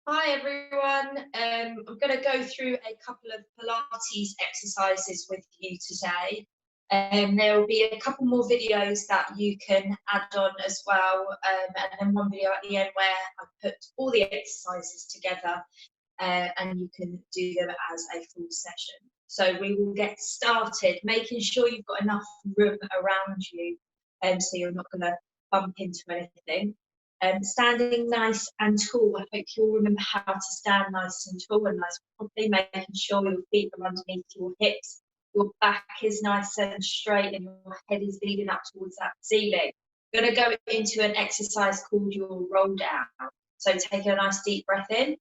Hi everyone. I'm going to go through a couple of Pilates exercises with you today. There will be a couple more videos that you can add on as well, and then one video at the end where I put all the exercises together, and you can do them as a full session. So we will get started, making sure you've got enough room around you, so you're not going to bump into anything. Standing nice and tall. I hope you'll remember how to stand nice and tall and nice properly, making sure your feet are underneath your hips, your back is nice and straight, and your head is leading up towards that ceiling. We're going to go into an exercise called your roll down. So take a nice deep breath in.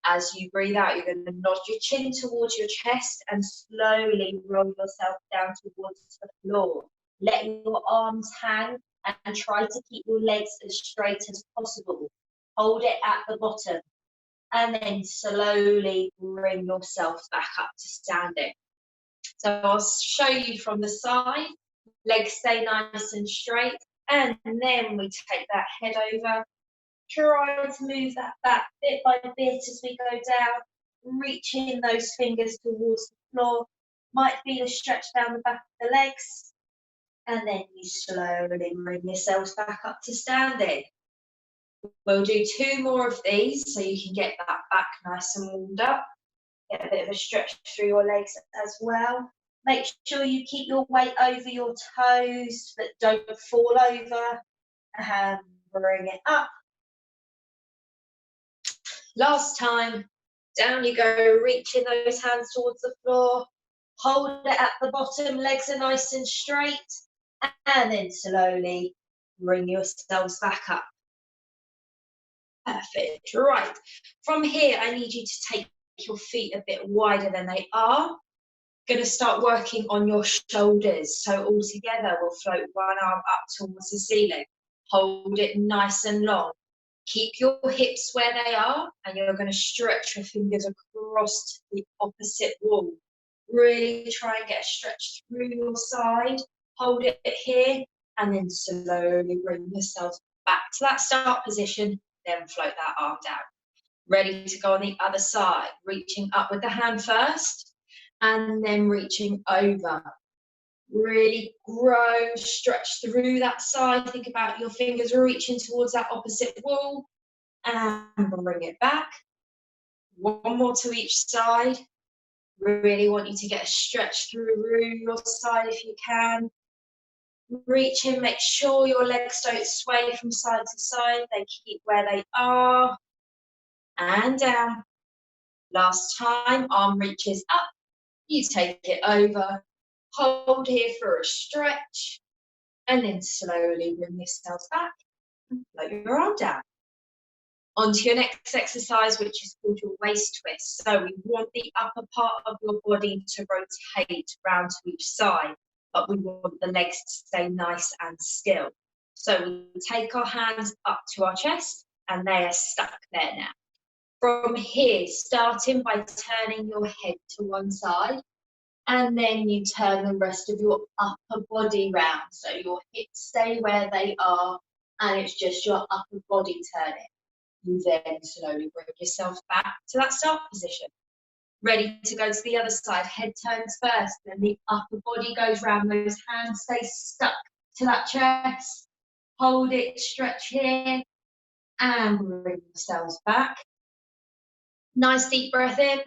As you breathe out, you're going to nod your chin towards your chest and slowly roll yourself down towards the floor. Let your arms hang and try to keep your legs as straight as possible. Hold it at the bottom and then slowly bring yourself back up to standing. So I'll show you from the side. Legs stay nice and straight, and then we take that head over. Try to move that back bit by bit as we go down, reaching those fingers towards the floor. Might feel a stretch down the back of the legs, and then you slowly bring yourselves back up to standing. We'll do 2 more of these so you can get that back nice and warmed up. Get a bit of a stretch through your legs as well. Make sure you keep your weight over your toes, but don't fall over. And bring it up. Last time, down you go, reaching those hands towards the floor. Hold it at the bottom, legs are nice and straight. And then slowly bring yourselves back up. Perfect. Right. From here, I need you to take your feet a bit wider than they are. Going to start working on your shoulders. So all together, we'll float one arm up towards the ceiling. Hold it nice and long. Keep your hips where they are, and you're going to stretch your fingers across to the opposite wall. Really try and get a stretch through your side. Hold it here, and then slowly bring yourself back to that start position, then float that arm down. Ready to go on the other side, reaching up with the hand first, and then reaching over. Really grow, stretch through that side. Think about your fingers reaching towards that opposite wall, and bring it back. One more to each side. Really want you to get a stretch through your side if you can. Reach in, make sure your legs don't sway from side to side. They keep where they are. And down. Last time, arm reaches up. You take it over. Hold here for a stretch. And then slowly bring yourselves back and float your arm down. Onto your next exercise, which is called your waist twist. So we want the upper part of your body to rotate round to each side, but we want the legs to stay nice and still. So we take our hands up to our chest, and they are stuck there now. From here, starting by turning your head to one side, and then you turn the rest of your upper body round. So your hips stay where they are, and it's just your upper body turning. You then slowly bring yourself back to that start position. Ready to go to the other side. Head turns first, then the upper body goes round. Those hands stay stuck to that chest. Hold it, stretch here, and bring yourselves back. Nice deep breath in.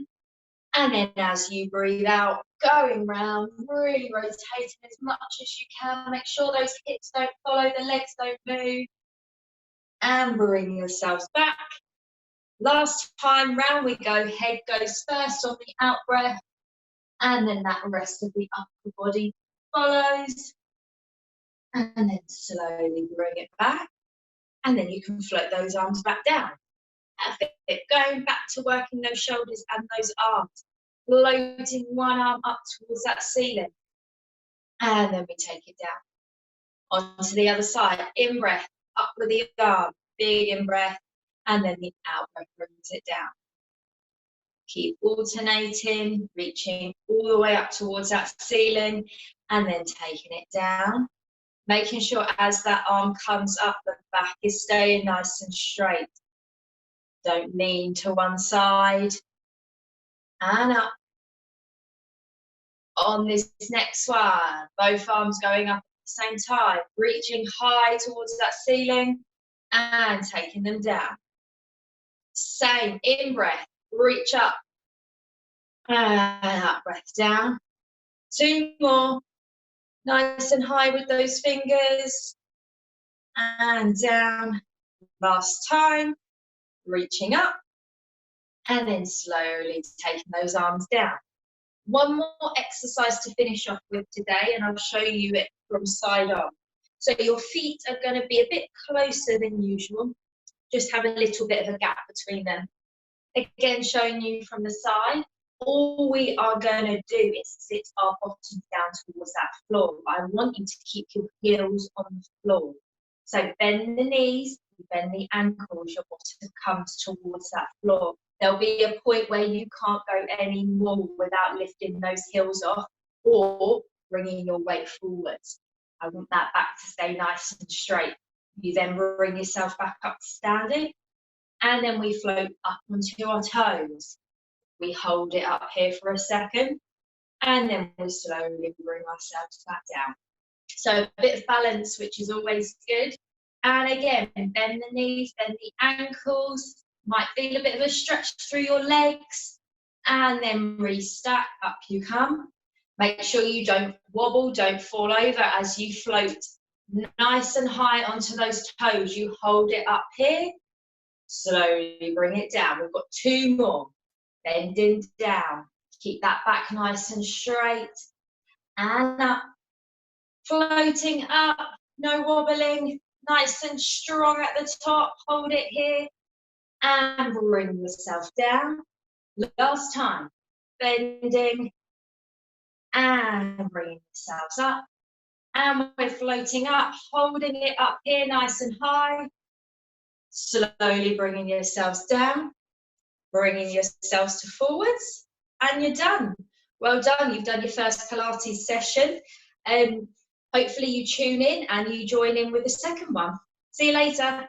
And then as you breathe out, going round, really rotating as much as you can. Make sure those hips don't follow, the legs don't move. And bring yourselves back. Last time round we go, head goes first on the out breath, and then that rest of the upper body follows. And then slowly bring it back. And then you can float those arms back down. Perfect. Going back to working those shoulders and those arms. Floating one arm up towards that ceiling. And then we take it down. Onto the other side. In breath, up with the arm. Big in breath. And then the out breath brings it down. Keep alternating, reaching all the way up towards that ceiling, and then taking it down. Making sure as that arm comes up, the back is staying nice and straight. Don't lean to one side. And up. On this next one, both arms going up at the same time, reaching high towards that ceiling and taking them down. Same, in breath, reach up and out, breath down. 2 more, nice and high with those fingers and down. Last time, reaching up and then slowly taking those arms down. One more exercise to finish off with today, and I'll show you it from side on. So your feet are going to be a bit closer than usual. Just have a little bit of a gap between them. Again, showing you from the side. All we are going to do is sit our bottoms down towards that floor. I want you to keep your heels on the floor. So bend the knees, bend the ankles, your bottom comes towards that floor. There'll be a point where you can't go any more without lifting those heels off or bringing your weight forwards. I want that back to stay nice and straight. You then bring yourself back up to standing, and then we float up onto our toes. We hold it up here for a second, and then we slowly bring ourselves back down. So a bit of balance, which is always good. And again, bend the knees, bend the ankles. Might feel a bit of a stretch through your legs, and then restack, up you come. Make sure you don't wobble, don't fall over as you float nice and high onto those toes. You hold it up here, slowly bring it down. We've got 2 more. Bending down, keep that back nice and straight, and up. Floating up, no wobbling, nice and strong at the top. Hold it here. And bring yourself down. Last time, bending and bringing yourselves up. And we're floating up, holding it up here nice and high. Slowly bringing yourselves down, bringing yourselves to forwards, and you're done. Well done, you've done your first Pilates session. Hopefully you tune in and you join in with the second one. See you later.